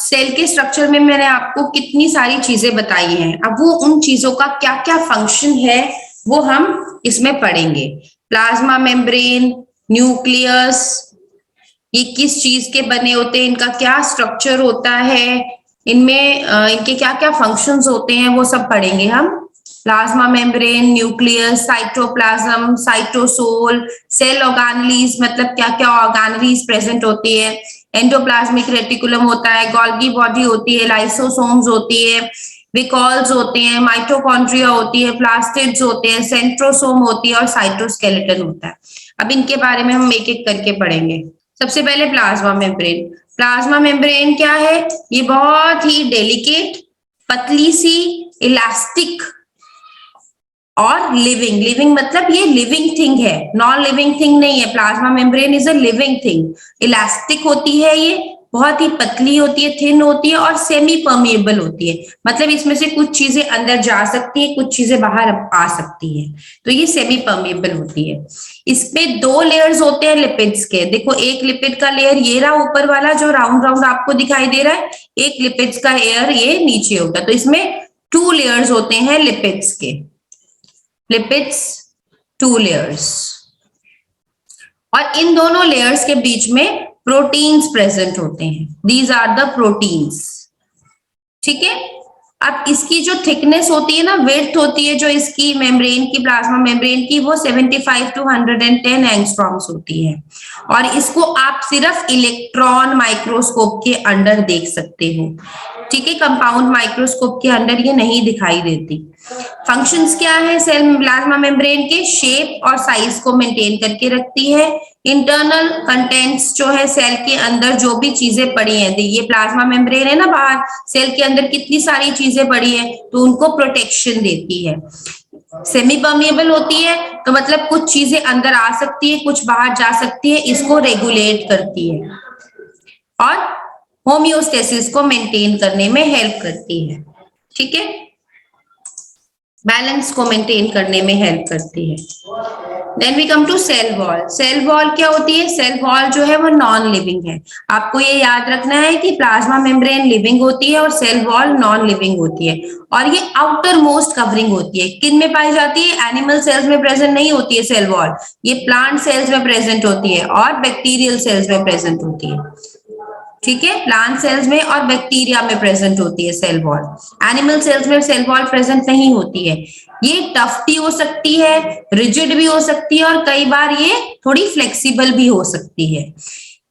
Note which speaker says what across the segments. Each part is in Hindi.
Speaker 1: सेल के स्ट्रक्चर में मैंने आपको कितनी सारी चीजें बताई हैं, अब वो उन चीजों का क्या क्या फंक्शन है वो हम इसमें पढ़ेंगे। प्लाज्मा मेम्ब्रेन, न्यूक्लियस, ये किस चीज के बने होते हैं, इनका क्या स्ट्रक्चर होता है, इनमें इनके क्या क्या फंक्शंस होते हैं, वो सब पढ़ेंगे हम। Plasma membrane, nucleus, cytoplasm, cytosol, cell organelles, मतलब क्या क्या ऑर्गेनेलीज प्रेजेंट होती है, एंडोप्लाज्मिक रेटिकुलम होता है, गोल्गी बॉडी होती है, लाइसोसोम्स होती है, विकॉल्स होते हैं, माइटोकॉन्ड्रिया होती है, प्लास्टिड्स होते हैं, सेंट्रोसोम होती है और साइटोस्केलेटन होता है। अब इनके बारे में हम एक एक करके पढ़ेंगे। सबसे पहले प्लाज्मा मेम्ब्रेन। प्लाज्मा मेम्ब्रेन क्या है? ये बहुत ही डेलिकेट, पतली सी, इलास्टिक और लिविंग। लिविंग मतलब ये लिविंग थिंग है, नॉन लिविंग थिंग नहीं है। Plasma membrane is a living thing. Elastic होती है, ये बहुत ही पतली होती है, थिन होती है और सेमी परमिएबल होती है। मतलब इसमें से कुछ चीजें अंदर जा सकती है, कुछ चीजें बाहर आ सकती है, तो ये सेमी परमिएबल होती है। इसमें दो लेयर्स होते हैं लिपिड्स के। देखो, एक लिपिड का लेयर ये रहा ऊपर वाला जो राउंड राउंड आपको दिखाई दे रहा है, एक लिपिड्स का लेयर ये नीचे होगा। तो इसमें 2 लेयर्स होते हैं लिपिड्स के। लिपिड्स 2 लेयर्स, और इन दोनों लेयर्स के बीच में प्रोटीन्स प्रेजेंट होते हैं। These are the proteins. ठीक है। अब इसकी जो थिकनेस होती है ना, विड्थ होती है जो इसकी मेम्ब्रेन की, प्लाज्मा मेम्ब्रेन की, वो 75 to 110 एंगस्ट्रॉम्स होती है। और इसको आप सिर्फ इलेक्ट्रॉन माइक्रोस्कोप के अंडर देख सकते हो। ठीक है, कंपाउंड माइक्रोस्कोप के अंदर ये नहीं दिखाई देती। फंक्शंस क्या है सेल प्लाज्मा मेम्ब्रेन के? शेप और साइज को मेंटेन करके रखती है। इंटरनल कंटेंट्स जो है सेल के अंदर जो भी चीजें पड़ी हैं, ये प्लाज्मा मेम्ब्रेन है ना, बाहर सेल के अंदर कितनी सारी चीजें पड़ी हैं, तो उनको प्रोटेक्शन देती है। सेमी परमिएबल होती है, तो मतलब कुछ चीजें अंदर आ सकती है, कुछ बाहर जा सकती है, इसको रेगुलेट करती है और होम्योस्टेसिस को मेंटेन करने में हेल्प करती है। ठीक है, बैलेंस को मेंटेन करने में हेल्प करती है। Then we come to cell wall. Cell wall क्या होती है? सेल वॉल जो है वो नॉन लिविंग है। आपको ये याद रखना है कि प्लाज्मा मेम्ब्रेन लिविंग होती है और सेल वॉल नॉन लिविंग होती है, और ये आउटर मोस्ट कवरिंग होती है। किन में पाई जाती है? एनिमल सेल्स में प्रेजेंट नहीं होती है सेल वॉल, ये प्लांट सेल्स में प्रेजेंट होती है और बैक्टीरियल सेल्स में प्रेजेंट होती है। ठीक है, प्लांट सेल्स में और बैक्टीरिया में प्रेजेंट होती है सेल वॉल। एनिमल सेल्स में सेल वॉल प्रेजेंट नहीं होती है। ये टफ भी हो सकती है, रिजिड भी हो सकती है, और कई बार ये थोड़ी फ्लेक्सिबल भी हो सकती है।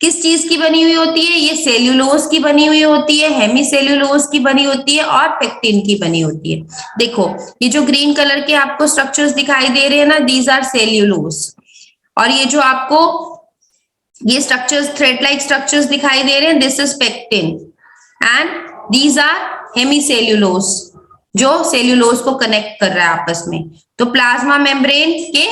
Speaker 1: किस चीज की बनी हुई होती है? ये सेल्यूलोज की बनी हुई होती है, हेमी सेल्यूलोज की बनी होती है और पेक्टिन की बनी होती है। देखो, ये जो ग्रीन कलर के आपको स्ट्रक्चर्स दिखाई दे रहे हैं ना, दीज आर सेल्यूलोज। और ये जो आपको ये स्ट्रक्चर्स, थ्रेड लाइक स्ट्रक्चर्स दिखाई दे रहे हैं, this is pectin and these are hemicellulose, जो सेल्यूलोज को कनेक्ट कर रहा है आपस में। तो प्लाज्मा मेम्ब्रेन के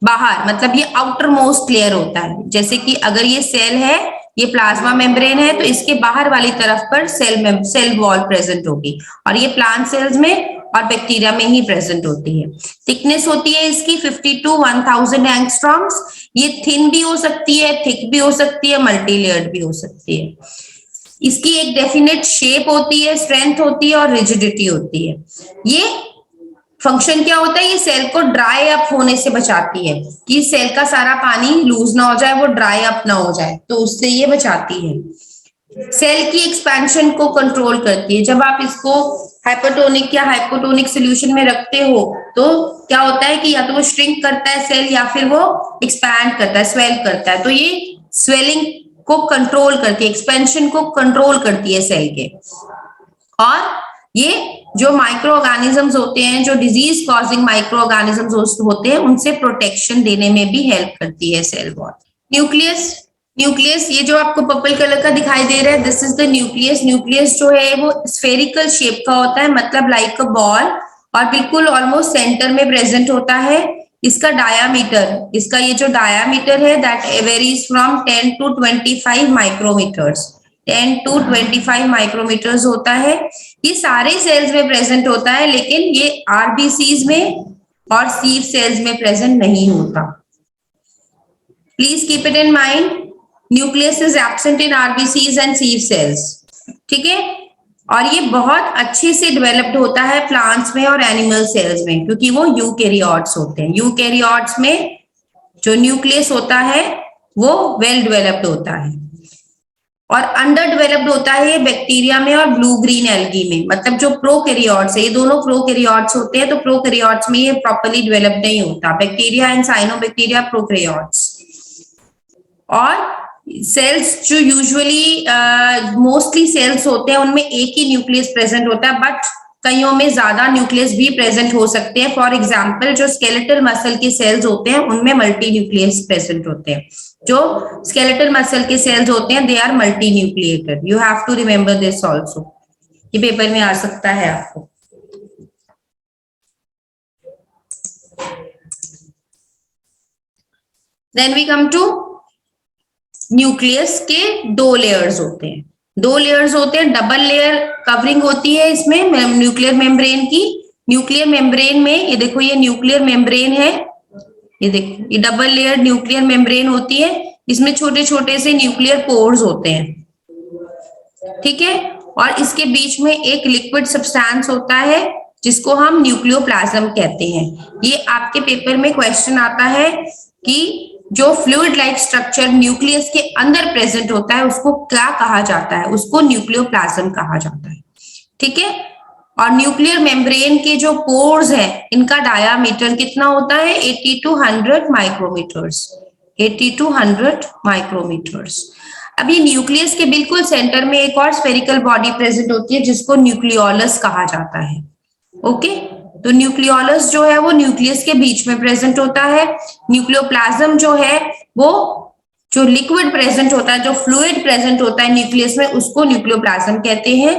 Speaker 1: बाहर, मतलब ये आउटर मोस्ट लेयर होता है। जैसे कि अगर ये सेल है, ये प्लाज्मा मेम्ब्रेन है, तो इसके बाहर वाली तरफ पर सेल वॉल प्रेजेंट होगी, और ये प्लांट सेल्स में और बैक्टीरिया में ही प्रेजेंट होती है। थिकनेस होती है इसकी 50 to 1000 एंगस्ट्रॉम्स। ये थिन भी हो सकती है, थिक भी हो सकती है, मल्टी लेयर्ड भी हो सकती है। इसकी एक डेफिनेट शेप होती है, स्ट्रेंथ होती है और रिजिडिटी होती है। ये फंक्शन क्या होता है? ये सेल को ड्राई अप होने से बचाती है, कि सेल का सारा पानी लूज ना हो जाए, वो ड्राई अप ना हो जाए, तो उससे ये बचाती है। सेल की एक्सपेंशन को कंट्रोल करती है। जब आप इसको हाइपरटोनिक या हाइपोटोनिक सोल्यूशन में रखते हो, तो क्या होता है कि या तो वो श्रिंक करता है सेल, या फिर वो एक्सपैंड करता है, स्वेल करता है। तो ये स्वेलिंग को कंट्रोल करती है, एक्सपेंशन को कंट्रोल करती है सेल के। और ये जो माइक्रो ऑर्गेनिजम्स होते हैं, जो डिजीज कॉजिंग माइक्रो ऑर्गेनिजम्स होते हैं, उनसे प्रोटेक्शन देने में भी हेल्प करती है सेल वॉल। न्यूक्लियस। न्यूक्लियस, ये जो आपको पर्पल कलर का दिखाई दे रहा है, this is the nucleus. Nucleus जो है वो स्फेरिकल शेप का होता है, मतलब लाइक अ बॉल, और बिल्कुल ऑलमोस्ट सेंटर में प्रेजेंट होता है। इसका डायामीटर, इसका ये जो डायामीटर है, that varies from 10 to 25 micrometres. 10 to 25 micrometres होता है। ये सारे सेल्स में प्रेजेंट होता है, लेकिन ये आरबीसीज में और सीव सेल्स में प्रेजेंट नहीं होता। Please keep it in mind, nucleus is absent in RBCs and sieve cells. ठीक है। और ये बहुत अच्छे से डेवलप्ड होता है प्लांट्स में और एनिमल सेल्स में, क्योंकि वो यूकेरियोट्स होते हैं। यूकेरियोट्स में जो न्यूक्लियस होता है वो वेल डेवलप्ड होता है, और अंडर डेवलप्ड होता है ये बैक्टीरिया में और ब्लू ग्रीन एल्गी में। मतलब जो प्रोकैरियोट्स है, ये दोनों प्रोकैरियोट्स होते हैं, तो प्रोकैरियोट्स में ये प्रॉपर्ली डेवलप्ड नहीं होता। Bacteria and cyanobacteria prokaryotes. और सेल्स जो यूजुअली मोस्टली सेल्स होते हैं उनमें एक ही न्यूक्लियस प्रेजेंट होता है, बट कईयों में ज्यादा न्यूक्लियस भी प्रेजेंट हो सकते हैं। फॉर एग्जांपल जो स्केलेटल मसल के सेल्स होते हैं उनमें मल्टी न्यूक्लियस प्रेजेंट होते हैं। जो स्केलेटल मसल के सेल्स होते हैं they are multi nucleated. You have to remember this also, ये पेपर में आ सकता है आपको। Then we come to nucleus के दो लेयर्स होते हैं। दो लेयर्स होते हैं, डबल लेयर कवरिंग होती है इसमें न्यूक्लियर मेम्ब्रेन की। न्यूक्लियर मेम्ब्रेन में ये देखो, ये न्यूक्लियर मेम्ब्रेन है, ये देखो ये डबल लेयर न्यूक्लियर मेम्ब्रेन होती है। इसमें छोटे छोटे से न्यूक्लियर पोर्स होते हैं, ठीक है। और इसके बीच में एक लिक्विड सब्सटेंस होता है जिसको हम न्यूक्लियोप्लाज्म कहते हैं। ये आपके पेपर में क्वेश्चन आता है कि जो फ्लूइड लाइक स्ट्रक्चर न्यूक्लियस के अंदर प्रेजेंट होता है उसको क्या कहा जाता है, उसको न्यूक्लियोप्लाज्म कहा जाता है, ठीक है। और न्यूक्लियर मेम्ब्रेन के जो पोर्स हैं इनका डायामीटर कितना होता है, 80 to 100 माइक्रोमीटर्स, 80 to 100 माइक्रोमीटर्स। अभी न्यूक्लियस के बिल्कुल सेंटर में एक और स्फेरिकल बॉडी प्रेजेंट होती है जिसको न्यूक्लियोलस कहा जाता है, ओके। तो न्यूक्लियोलस जो है वो न्यूक्लियस के बीच में प्रेजेंट होता है। न्यूक्लियोप्लाज्म जो है वो जो लिक्विड प्रेजेंट होता है, जो फ्लूइड प्रेजेंट होता है न्यूक्लियस में, उसको न्यूक्लियोप्लाज्म कहते हैं।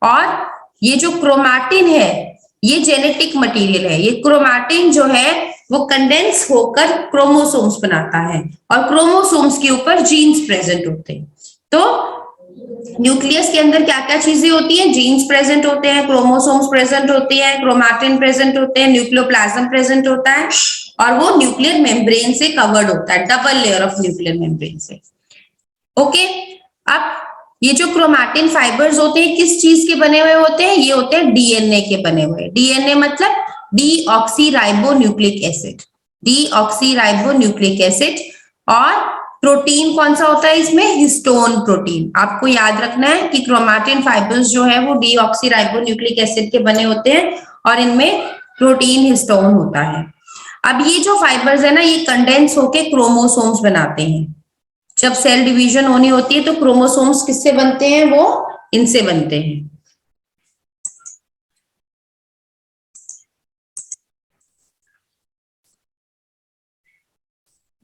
Speaker 1: और ये जो क्रोमैटिन है ये जेनेटिक मटेरियल है। ये क्रोमैटिन जो है वो कंडेंस होकर क्रोमोसोम्स बनाता है, और क्रोमोसोम्स के ऊपर जीन्स प्रेजेंट होते हैं। तो न्यूक्लियस के अंदर क्या क्या चीजें होती हैं, जीन्स प्रेजेंट होते हैं, क्रोमोसोम्स प्रेजेंट होती है, क्रोमैटिन प्रेजेंट होते हैं, न्यूक्लियोप्लाज्म प्रेजेंट होता है, और वो न्यूक्लियर मेम्ब्रेन से कवर्ड होता है, double layer of nuclear membrane से, ओके। अब ये जो क्रोमैटिन फाइबर्स होते हैं किस चीज के बने हुए होते हैं, ये होते हैं डीएनए के बने हुए। डीएनए मतलब डीऑक्सीराइबोन्यूक्लिक एसिड, डीऑक्सीराइबोन्यूक्लिक एसिड। और प्रोटीन कौन सा होता है इसमें, हिस्टोन प्रोटीन। आपको याद रखना है कि क्रोमैटिन फाइबर्स जो है वो डीऑक्सीराइबोन्यूक्लिक एसिड के बने होते हैं, और इनमें प्रोटीन हिस्टोन होता है। अब ये जो फाइबर्स है ना ये कंडेंस होके क्रोमोसोम्स बनाते हैं। जब सेल डिवीजन होनी होती है तो क्रोमोसोम्स किससे बनते हैं, वो इनसे बनते हैं।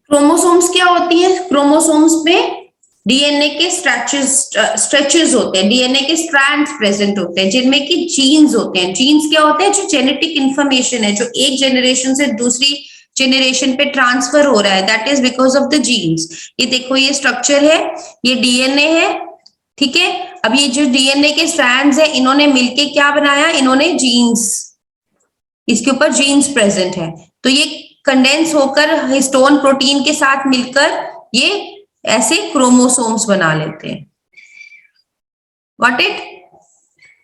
Speaker 1: क्रोमोसोम्स क्या होती हैं, क्रोमोसोम्स में डीएनए के स्ट्रेचेस होते हैं, डीएनए के स्ट्रैंड्स प्रेजेंट होते हैं जिनमें कि जीन्स होते हैं। जीन्स क्या होते हैं, जो जेनेटिक इंफॉर्मेशन है जो एक जनरेशन से दूसरी जनरेशन पे ट्रांसफर हो रहा है, that is because of the genes. ये देखो ये स्ट्रक्चर है, ये डीएनए है, ठीक है। अब ये जो डीएनए के स्ट्रैंड्स है इन्होंने मिलके क्या बनाया, इन्होंने जीन्स, इसके ऊपर जीन्स प्रेजेंट है, तो ये कंडेंस होकर हिस्टोन प्रोटीन के साथ मिलकर ये ऐसे क्रोमोसोम्स बना लेते हैं, गॉट इट।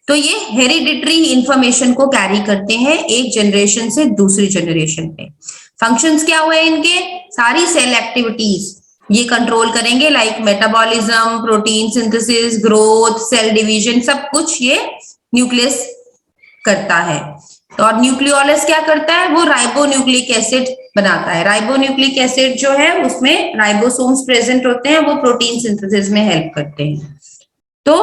Speaker 1: तो ये हेरिडिटरी इंफॉर्मेशन को कैरी करते हैं एक जनरेशन से दूसरी जनरेशन पे। फंक्शंस क्या हुए इनके, सारी सेल एक्टिविटीज ये कंट्रोल करेंगे, like metabolism, protein synthesis, growth, cell division, सब कुछ ये न्यूक्लियस करता है। तो और न्यूक्लियोलस क्या करता है, वो राइबोन्यूक्लिक एसिड बनाता है। राइबोन्यूक्लिक एसिड जो है उसमें राइबोसोम्स प्रेजेंट होते हैं, वो प्रोटीन सिंथेसिस में हेल्प करते हैं। तो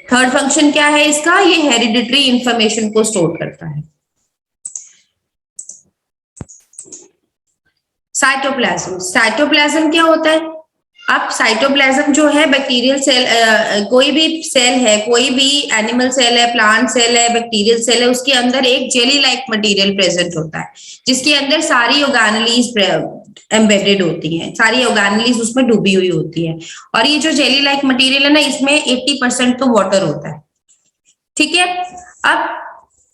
Speaker 1: थर्ड फंक्शन क्या है इसका, ये हेरिडिटरी इंफॉर्मेशन को स्टोर करता है। साइटोप्लाज्म, साइटोप्लाज्म क्या होता है, अब साइटोप्लाज्म जो है बैक्टीरियल सेल, कोई भी सेल है, कोई भी एनिमल सेल है, प्लांट सेल है, बैक्टीरियल सेल है, उसके अंदर एक जेली लाइक मटेरियल प्रेजेंट होता है जिसके अंदर सारी ऑर्गेनेलीज एम्बेडेड होती हैं, सारी ऑर्गेनेलीज उसमें डूबी हुई होती है। और ये जो जेली लाइक मटेरियल है ना इसमें 80% तो वाटर होता है, ठीक है। अब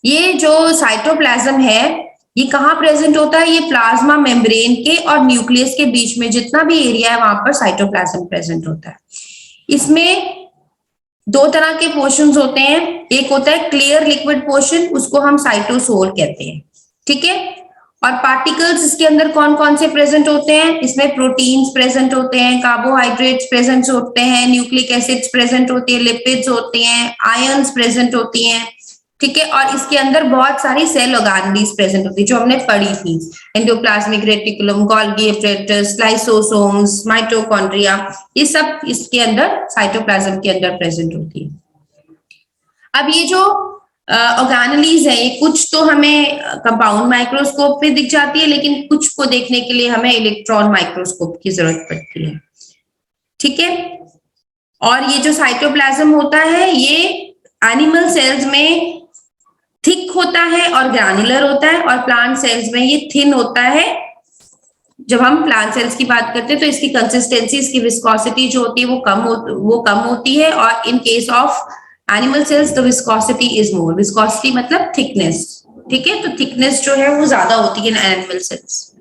Speaker 1: ये जो साइटोप्लाज्म है ये कहाँ प्रेजेंट होता है, ये प्लाज्मा मेम्ब्रेन के और न्यूक्लियस के बीच में जितना भी एरिया है वहां पर साइटोप्लाज्म प्रेजेंट होता है। इसमें दो तरह के पोर्शंस होते हैं, एक होता है क्लियर लिक्विड पोर्शन, उसको हम साइटोसोल कहते हैं, ठीक है। और पार्टिकल्स इसके अंदर कौन कौन से प्रेजेंट होते हैं, इसमें प्रोटीन्स प्रेजेंट होते हैं, कार्बोहाइड्रेट्स प्रेजेंट होते हैं, न्यूक्लिक एसिड्स प्रेजेंट होती है, लिपिड्स होते हैं, आयंस प्रेजेंट होती हैं, ठीक है। और इसके अंदर बहुत सारी सेल ऑर्गेनेलीज प्रेजेंट होती है जो हमने पढ़ी थी, endoplasmic reticulum, Golgi apparatus, lysosomes, mitochondria, ये सब इसके अंदर साइटोप्लाज्म के अंदर प्रेजेंट होती है। अब ये जो ऑर्गेनेलीज है, ये कुछ तो हमें कंपाउंड माइक्रोस्कोप पे दिख जाती है, लेकिन कुछ को देखने के लिए हमें इलेक्ट्रॉन माइक्रोस्कोप की जरूरत पड़ती है, ठीक है। और ये जो साइटोप्लाज्म होता है ये एनिमल सेल्स में थिक होता है और ग्रैन्युलर होता है, और प्लांट सेल्स में ये थिन होता है। जब हम प्लांट सेल्स की बात करते हैं तो इसकी कंसिस्टेंसी, इसकी विस्कोसिटी जो होती है वो कम होती है, और in case of animal cells the viscosity is more. Viscosity मतलब थिकनेस, ठीक है, तो थिकनेस जो है वो ज्यादा होती है in animal cells.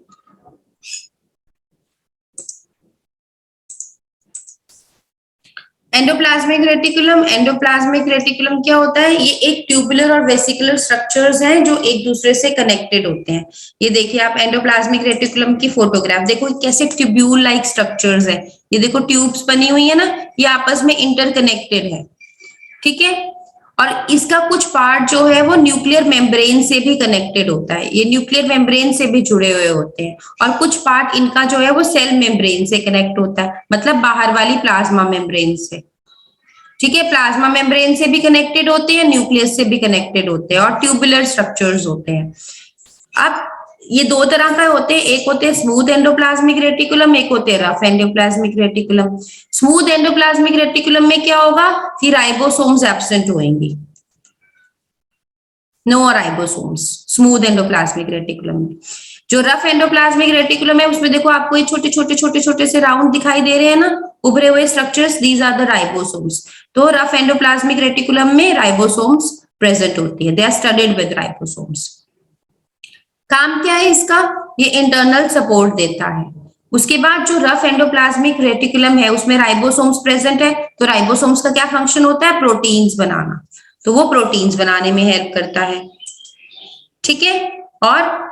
Speaker 1: Endoplasmic reticulum, endoplasmic reticulum क्या होता है, ये एक ट्यूबुलर और वेसिकुलर स्ट्रक्चर्स हैं जो एक दूसरे से कनेक्टेड होते हैं। ये देखिए आप एंडोप्लाज्मिक रेटिकुलम की फोटोग्राफ देखो, कैसे ट्यूब्यूल लाइक स्ट्रक्चर्स है, ये देखो ट्यूब्स बनी हुई है ना, ये आपस में इंटरकनेक्टेड है, ठीक है। और इसका कुछ पार्ट जो है वो न्यूक्लियर मेम्ब्रेन से भी कनेक्टेड होता है, ये न्यूक्लियर मेम्ब्रेन से भी जुड़े हुए होते हैं, और कुछ पार्ट इनका जो है वो सेल मेम्ब्रेन से कनेक्ट होता है, मतलब बाहर वाली प्लाज्मा मेम्ब्रेन से, ठीक है। प्लाज्मा मेम्ब्रेन से भी कनेक्टेड होते हैं, न्यूक्लियस से भी कनेक्टेड होते हैं, और ट्यूबुलर स्ट्रक्चर्स होते हैं। अब ये दो तरह का होते हैं, एक होते हैं स्मूथ एंडोप्लाज्मिक रेटिकुलम, एक होते हैं rough endoplasmic reticulum. Smooth endoplasmic reticulum में क्या होगा कि राइबोसोम्स एब्सेंट होंगी, no ribosomes smooth endoplasmic reticulum में। जो रफ एंडोप्लाज्मिक रेटिकुलम है उसमें देखो आपको ये छोटे छोटे छोटे छोटे से राउंड दिखाई दे रहे हैं ना, उभरे हुए structures, these are the ribosomes. तो रफ एंडोप्लाज्मिक रेटिकुलम में राइबोसोम्स प्रेजेंट होती है, they are studied with ribosomes. काम क्या है इसका, ये इंटरनल सपोर्ट देता है। उसके बाद जो रफ एंडोप्लाज्मिक रेटिकुलम है उसमें राइबोसोम्स प्रेजेंट है, तो राइबोसोम्स का क्या फंक्शन होता है, प्रोटीन्स बनाना, तो वो प्रोटीन्स बनाने में हेल्प करता है, ठीक है। और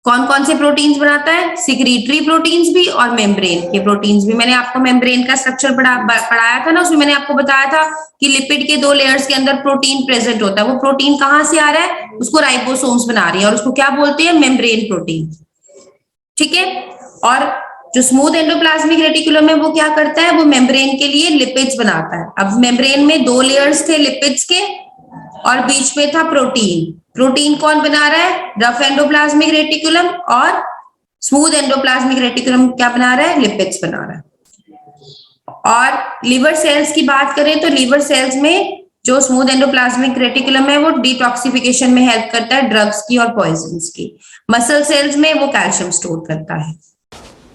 Speaker 1: कौन कौन से प्रोटीन्स बनाता है, सिक्रीटरी प्रोटीन्स भी और मेम्ब्रेन के प्रोटीन्स भी। मैंने आपको मेम्ब्रेन का स्ट्रक्चर पढ़ाया था ना, उसमें मैंने आपको बताया था कि लिपिड के दो लेयर्स के अंदर प्रोटीन प्रेजेंट होता है, वो प्रोटीन कहां से आ रहा है, उसको राइबोसोम्स बना रही है, और उसको क्या बोलते हैं, मेम्ब्रेन प्रोटीन, ठीक है। और जो स्मूथ एंडोप्लाज्मिक रेटिकुलम है वो क्या करता है, वो मेम्ब्रेन के लिए लिपिड्स बनाता है। अब मेम्ब्रेन में दो लेयर्स थे लिपिड्स के, और बीच में था प्रोटीन। प्रोटीन कौन बना रहा है, रफ एंडोप्लाज्मिक रेटिकुलम, और स्मूथ एंडोप्लाज्मिक रेटिकुलम क्या बना रहा है, लिपिड्स बना रहा है। और लिवर सेल्स की बात करें तो लिवर सेल्स में जो स्मूथ एंडोप्लाज्मिक रेटिकुलम है वो डिटॉक्सिफिकेशन में हेल्प करता है, ड्रग्स की और पॉइजन्स की। मसल सेल्स में वो कैल्शियम स्टोर करता है।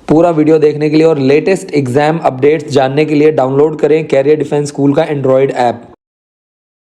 Speaker 2: पूरा वीडियो देखने के लिए और लेटेस्ट एग्जाम अपडेट्स जानने के लिए डाउनलोड करें कैरियर डिफेंस स्कूल का एंड्रॉयड ऐप।